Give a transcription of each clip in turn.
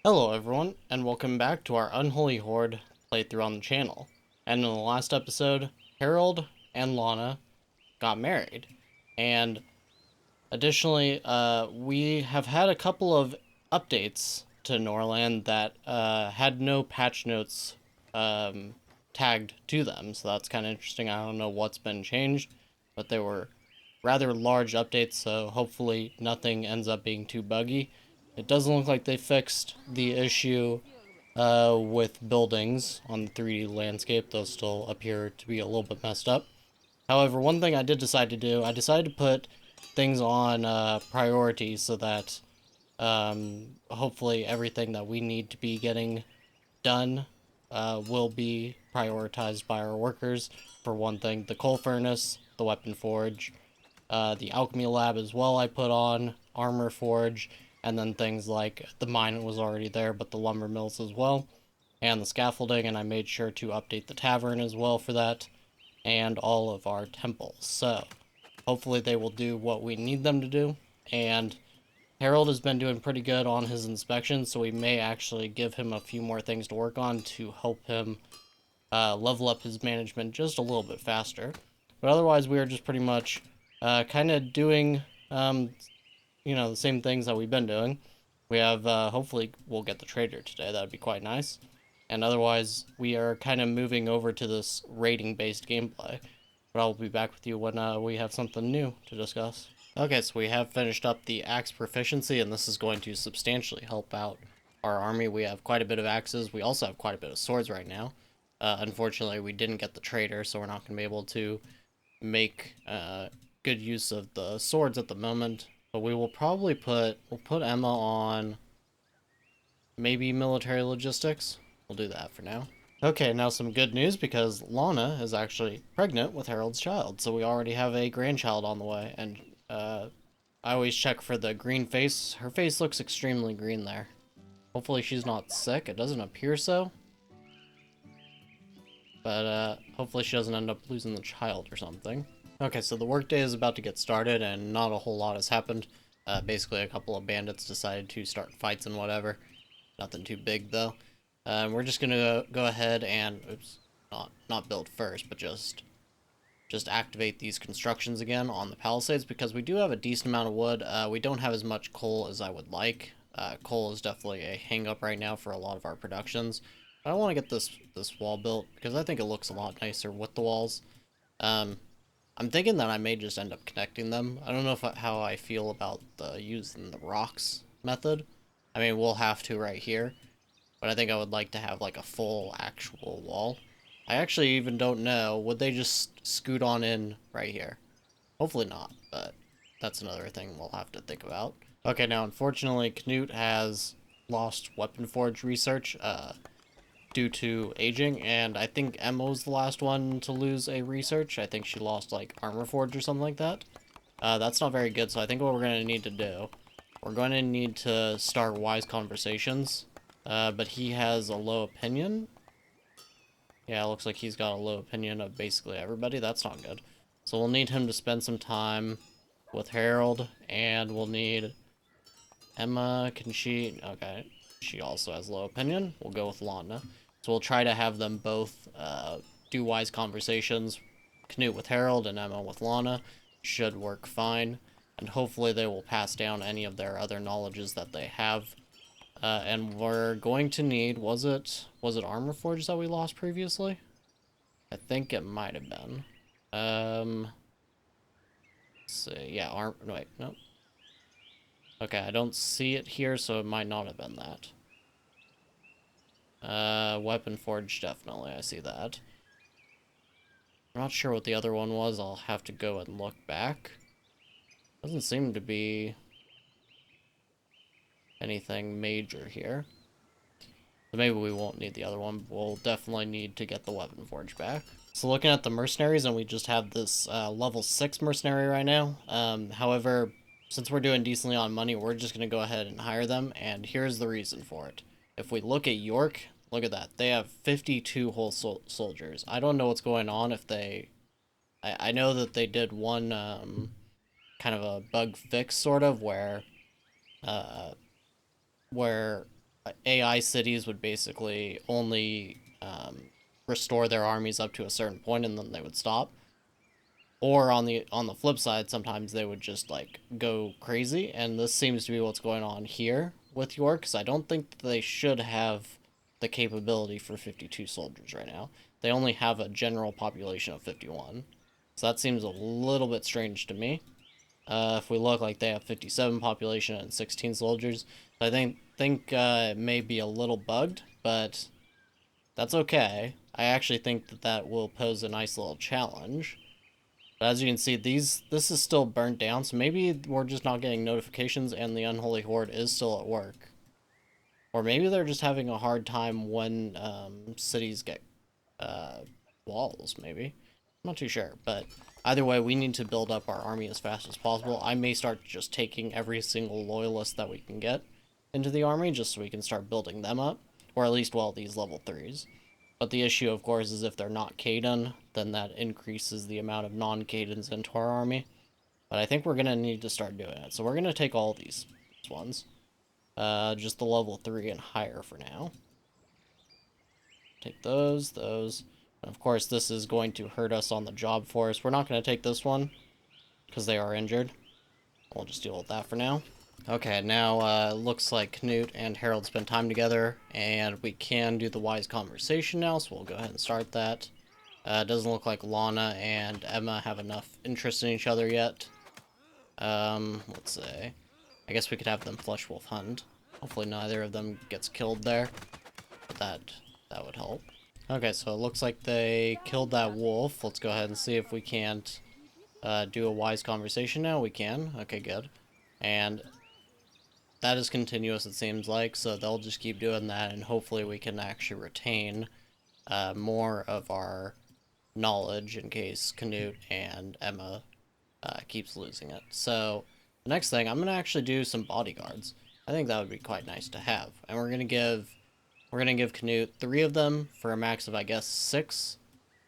Hello everyone, and welcome back to our Unholy Horde playthrough on the channel. And in the last episode, Harold and Lana got married. And additionally, we have had a couple of updates to Norland that had no patch notes tagged to them, so that's kind of interesting. I don't know what's been changed, but they were rather large updates, so hopefully nothing ends up being too buggy. It doesn't look like they fixed the issue with buildings on the 3D landscape. Those still appear to be a little bit messed up. However, one thing I did decide to do, I decided to put things on priority so that hopefully everything that we need to be getting done will be prioritized by our workers. For one thing, the coal furnace, the weapon forge, the alchemy lab as well I put on, armor forge, and then things like the mine was already there, but the lumber mills as well, and the scaffolding, and I made sure to update the tavern as well for that, and all of our temples. So, hopefully they will do what we need them to do, and Harold has been doing pretty good on his inspections, so we may actually give him a few more things to work on to help him level up his management just a little bit faster. But otherwise, we are just pretty much kind of doing, the same things that we've been doing. We have, hopefully, we'll get the trader today. That'd be quite nice. And otherwise, we are kind of moving over to this rating-based gameplay. But I'll be back with you when we have something new to discuss. Okay, so we have finished up the axe proficiency, and this is going to substantially help out our army. We have quite a bit of axes. We also have quite a bit of swords right now. Unfortunately, we didn't get the trader, so we're not going to be able to make good use of the swords at the moment. But we will probably we'll put Emma on maybe military logistics. We'll do that for now. Okay, now some good news because Lana is actually pregnant with Harold's child, so we already have a grandchild on the way. And I always check for the green face. Her face looks extremely green there. Hopefully she's not sick. It doesn't appear so. But hopefully she doesn't end up losing the child or something. Okay, so the workday is about to get started and not a whole lot has happened. Basically a couple of bandits decided to start fights and whatever. Nothing too big though. We're just gonna go ahead and not build first, but just activate these constructions again on the palisades because we do have a decent amount of wood. We don't have as much coal as I would like. Coal is definitely a hang up right now for a lot of our productions. But I want to get this wall built because I think it looks a lot nicer with the walls. I'm thinking that I may just end up connecting them. I don't know how I feel about using the rocks method. I mean, we'll have to right here, but I think I would like to have like a full actual wall. I actually even don't know. Would they just scoot on in right here? Hopefully not, but that's another thing we'll have to think about. Okay, now unfortunately Knut has lost weapon forge research due to aging, and I think Emma was the last one to lose a research. I think she lost like armor forge or something like that. That's not very good, so I think what we're going to need to do, we're going to need to start wise conversations, but he has a low opinion. Yeah, it looks like he's got a low opinion of basically everybody. That's not good. So we'll need him to spend some time with Harold, and we'll need Emma. Can she? Okay. She also has low opinion. We'll go with Lana. So we'll try to have them both do wise conversations. Knut with Harold and Emma with Lana. Should work fine. And hopefully they will pass down any of their other knowledges that they have. And we're going to need, was it Armor Forge that we lost previously? I think it might have been. Let's see. Yeah, no, wait, nope. Okay, I don't see it here, so it might not have been that. Weapon Forge, definitely, I see that. I'm not sure what the other one was. I'll have to go and look back. Doesn't seem to be anything major here. So maybe we won't need the other one. We'll definitely need to get the Weapon Forge back. So looking at the mercenaries, and we just have this level 6 mercenary right now. However, since we're doing decently on money, we're just going to go ahead and hire them, and here's the reason for it. If we look at York, look at that. They have 52 whole soldiers. I don't know what's going on if they... I know that they did one kind of a bug fix, sort of, where AI cities would basically only restore their armies up to a certain point and then they would stop. Or on the flip side, sometimes they would just like go crazy, and this seems to be what's going on here with York, because I don't think they should have the capability for 52 soldiers right now. They only have a general population of 51. So that seems a little bit strange to me. If we look, like, they have 57 population and 16 soldiers. So I think it may be a little bugged, but that's okay. I actually think that that will pose a nice little challenge. But as you can see, this is still burnt down, so maybe we're just not getting notifications and the Unholy Horde is still at work. Or maybe they're just having a hard time when cities get walls, maybe. I'm not too sure, but either way, we need to build up our army as fast as possible. I may start just taking every single loyalist that we can get into the army, just so we can start building them up. Or at least, well, these level 3s. But the issue, of course, is if they're not Caden, then that increases the amount of non-Cadens into our army. But I think we're going to need to start doing it. So we're going to take all these ones. Just the level 3 and higher for now. Take those. And of course, this is going to hurt us on the job force. We're not going to take this one, because they are injured. We'll just deal with that for now. Okay, now looks like Knut and Harold spent time together, and we can do the wise conversation now, so we'll go ahead and start that. It doesn't look like Lana and Emma have enough interest in each other yet. Let's see. I guess we could have them flush wolf hunt. Hopefully neither of them gets killed there, but that would help. Okay, so it looks like they killed that wolf. Let's go ahead and see if we can't do a wise conversation now. We can. Okay, good. And that is continuous, it seems like, so they'll just keep doing that, and hopefully we can actually retain more of our knowledge in case Knut and Emma keeps losing it. So the next thing, I'm going to actually do some bodyguards. I think that would be quite nice to have. And we're going to give Knut 3 of them for a max of, I guess, 6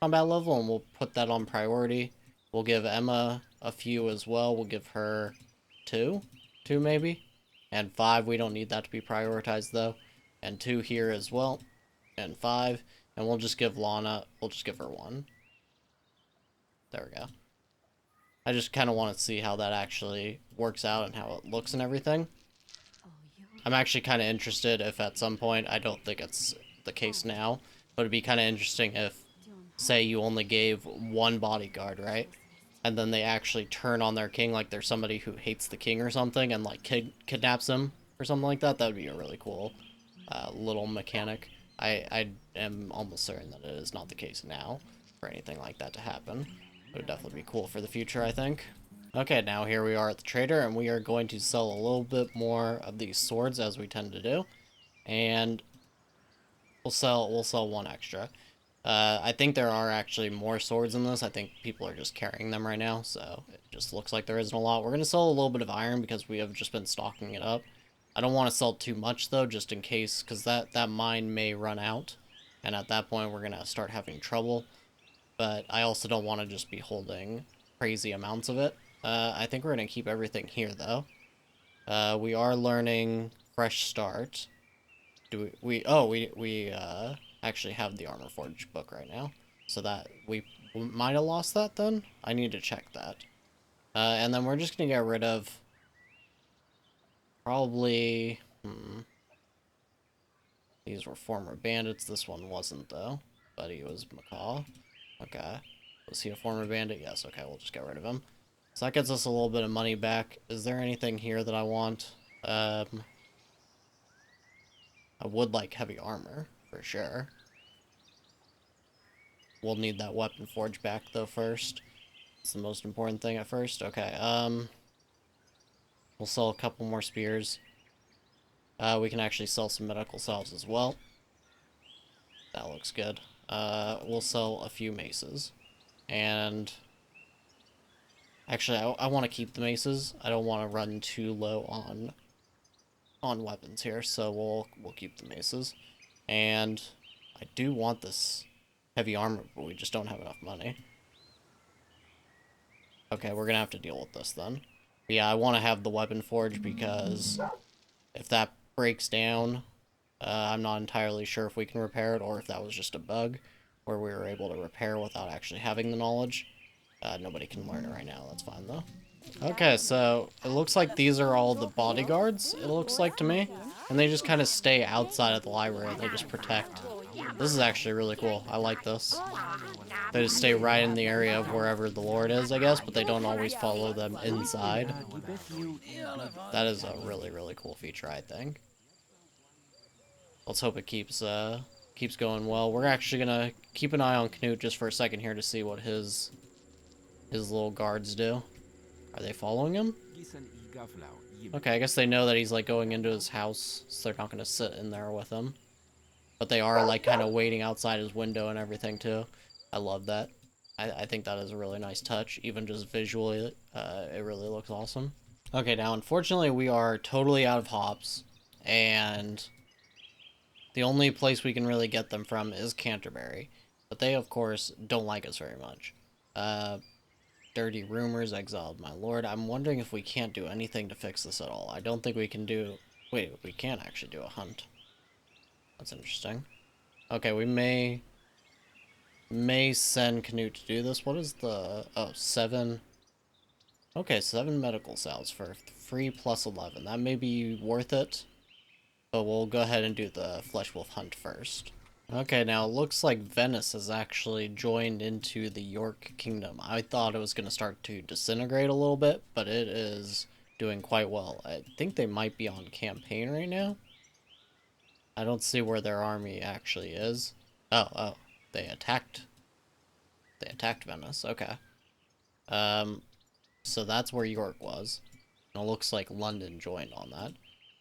combat level, and we'll put that on priority. We'll give Emma a few as well. We'll give her 2 maybe. And 5, we don't need that to be prioritized though. And 2 here as well. And 5. And we'll just give Lana, we'll just give her 1. There we go. I just kind of want to see how that actually works out and how it looks and everything. I'm actually kind of interested if at some point, I don't think it's the case now, but it'd be kind of interesting if, say, you only gave 1 bodyguard, right? And then they actually turn on their king like they're somebody who hates the king or something and like kidnaps him or something like that. That would be a really cool little mechanic. I am almost certain that it is not the case now for anything like that to happen. It would definitely be cool for the future, I think. Okay, now here we are at the trader, and we are going to sell a little bit more of these swords, as we tend to do. And we'll sell 1 extra. I think there are actually more swords in this. I think people are just carrying them right now, so it just looks like there isn't a lot. We're going to sell a little bit of iron because we have just been stocking it up. I don't want to sell too much, though, just in case, because that mine may run out, and at that point we're going to start having trouble. But I also don't want to just be holding crazy amounts of it. I think we're going to keep everything here, though. We are learning Fresh Start. We actually have the Armor Forge book right now. So that we might have lost that then. I need to check that. And then we're just going to get rid of probably... These were former bandits. This one wasn't, though. But he was Macaw. Okay. Was he a former bandit? Yes, okay, we'll just get rid of him. So that gets us a little bit of money back. Is there anything here that I want? I would like heavy armor, for sure. We'll need that weapon forge back, though, first. It's the most important thing at first. Okay, we'll sell a couple more spears. We can actually sell some medical salves as well. That looks good. We'll sell a few maces. And... Actually, I want to keep the maces. I don't want to run too low on weapons here, so we'll keep the maces. And I do want this heavy armor, but we just don't have enough money. Okay, we're gonna have to deal with this then. But yeah, I want to have the weapon forge because if that breaks down, I'm not entirely sure if we can repair it or if that was just a bug where we were able to repair without actually having the knowledge. Nobody can learn it right now. That's fine, though. Okay, so it looks like these are all the bodyguards, it looks like to me. And they just kind of stay outside of the library and they just protect. This is actually really cool. I like this. They just stay right in the area of wherever the Lord is, I guess, but they don't always follow them inside. That is a really, really cool feature, I think. Let's hope it keeps going well. We're actually gonna keep an eye on Knut just for a second here to see what his little guards do. Are they following him? Okay, I guess they know that he's like going into his house, so they're not gonna sit in there with him. But they are like kind of waiting outside his window and everything too. I love that. I think that is a really nice touch, even just visually. It really looks awesome. Okay, now unfortunately we are totally out of hops, and the only place we can really get them from is Canterbury. But they, of course, don't like us very much. Dirty rumors, exiled my lord. I'm wondering if we can't do anything to fix this at all. I don't think we can do... Wait, we can actually do a hunt. That's interesting. Okay, we may send Knut to do this. What is the... Oh, 7... Okay, 7 medical cells for 3 plus 11. That may be worth it. But we'll go ahead and do the Flesh Wolf hunt first. Okay, now it looks like Venice has actually joined into the York Kingdom. I thought it was going to start to disintegrate a little bit, but it is doing quite well. I think they might be on campaign right now. I don't see where their army actually is. Oh, they attacked. They attacked Venice. Okay. So that's where York was. And it looks like London joined on that.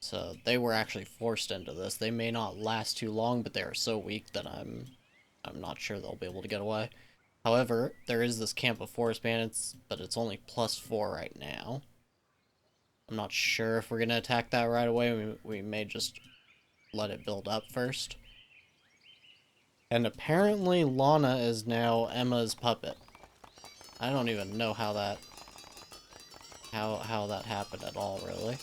So they were actually forced into this. They may not last too long, but they are so weak that I'm not sure they'll be able to get away. However, there is this camp of forest bandits, but it's only +4 right now. I'm not sure if we're going to attack that right away. We may just let it build up first. And apparently Lana is now Emma's puppet. I don't even know how that happened at all, really.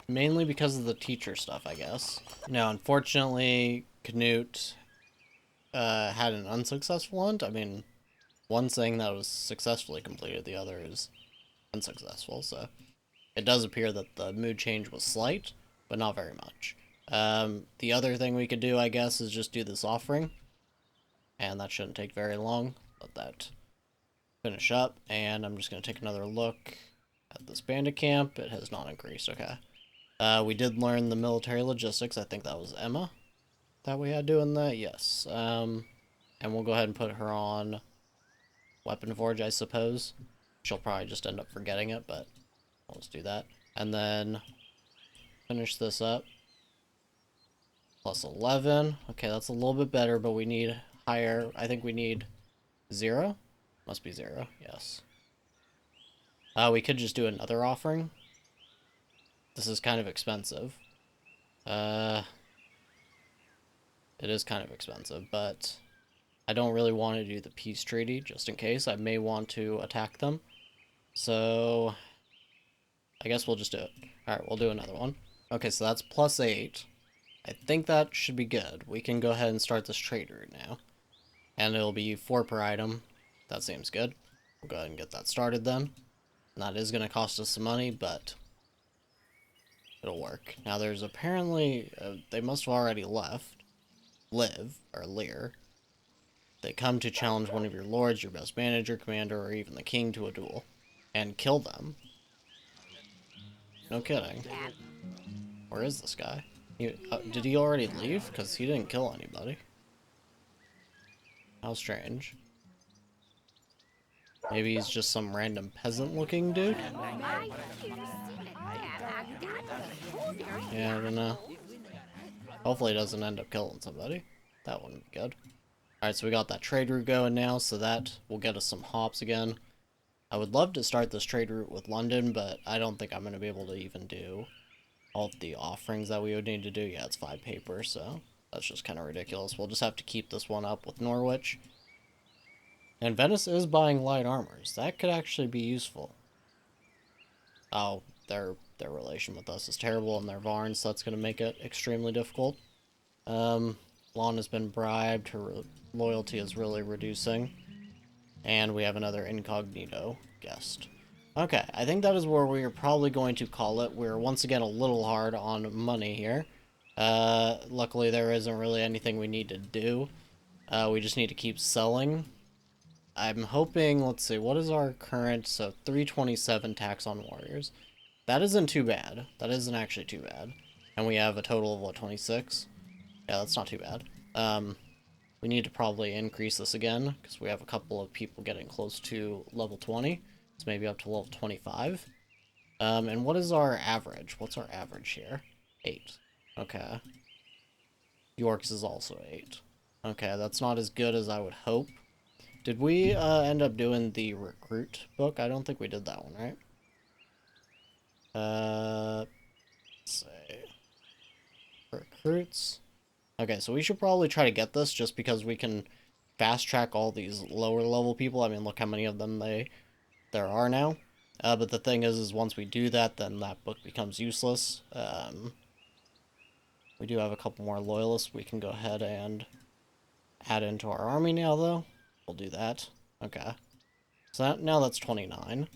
Mainly because of the teacher stuff, I guess. Now, unfortunately, Knut had an unsuccessful hunt. I mean, one saying that was successfully completed, the other is unsuccessful, so it does appear that the mood change was slight, but not very much. The other thing we could do, I guess, is just do this offering, and that shouldn't take very long. Let that finish up, and I'm just going to take another look at this bandit camp. It has not increased. Okay. We did learn the military logistics. I think that was Emma that we had doing that. Yes. And we'll go ahead and put her on Weapon Forge, I suppose. She'll probably just end up forgetting it, but let's do that. And then finish this up. +11. Okay, that's a little bit better, but we need higher. I think we need 0. Must be 0. Yes. We could just do another offering. This is kind of expensive. It is kind of expensive, but I don't really want to do the peace treaty, just in case. I may want to attack them. So, I guess we'll just do it. Alright, we'll do another one. Okay, so that's +8. I think that should be good. We can go ahead and start this trade route now. And it'll be 4 per item. That seems good. We'll go ahead and get that started then. And that is going to cost us some money, but it'll work. Now there's apparently, they must have already Lear. They come to challenge one of your lords, your best manager, commander, or even the king to a duel. And kill them. No kidding. Where is this guy? Did he already leave? Because he didn't kill anybody. How strange. Maybe he's just some random peasant-looking dude? Yeah, I don't know. Hopefully he doesn't end up killing somebody. That wouldn't be good. Alright, so we got that trade route going now, so that will get us some hops again. I would love to start this trade route with London, but I don't think I'm going to be able to even do all of the offerings that we would need to do. Yeah, it's 5 paper, so that's just kind of ridiculous. We'll just have to keep this one up with Norwich. And Venice is buying light armors. That could actually be useful. Oh, they're their relation with us is terrible, and they're Varns, so that's going to make it extremely difficult. Lon has been bribed, her loyalty is really reducing, and we have another incognito guest. Okay, I think that is where we are probably going to call it. We're once again a little hard on money here. Luckily there isn't really anything we need to do. We just need to keep selling. I'm hoping, let's see, what is our current, so 327 tax on warriors. That isn't too bad. That isn't actually too bad. And we have a total of, what, 26? Yeah, that's not too bad. We need to probably increase this again, because we have a couple of people getting close to level 20. So maybe up to level 25. And what is our average? What's our average here? 8. Okay. York's is also 8. Okay, that's not as good as I would hope. Did we end up doing the recruit book? I don't think we did that one, right? Let's see. Recruits. Okay, so we should probably try to get this just because we can fast track all these lower level people. I mean, look how many of them there are now. But the thing is once we do that, then that book becomes useless. We do have a couple more loyalists we can go ahead and add into our army now, though. We'll do that. Okay. So now that's 29.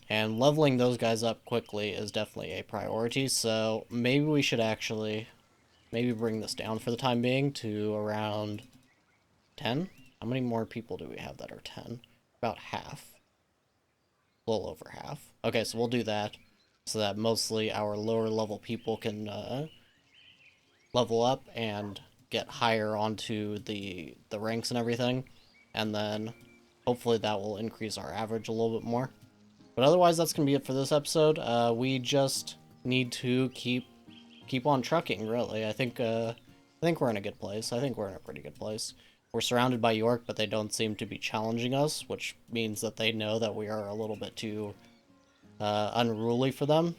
And leveling those guys up quickly is definitely a priority, so maybe we should actually maybe bring this down for the time being to around 10? How many more people do we have that are 10? About half. A little over half. Okay, so we'll do that so that mostly our lower level people can level up and get higher onto the ranks and everything, and then hopefully that will increase our average a little bit more. But otherwise, that's gonna be it for this episode. We just need to keep on trucking, really. I think we're in a good place. I think we're in a pretty good place. We're surrounded by York, but they don't seem to be challenging us, which means that they know that we are a little bit too unruly for them.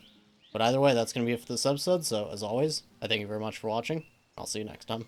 But either way, that's going to be it for this episode, so as always, I thank you very much for watching. I'll see you next time.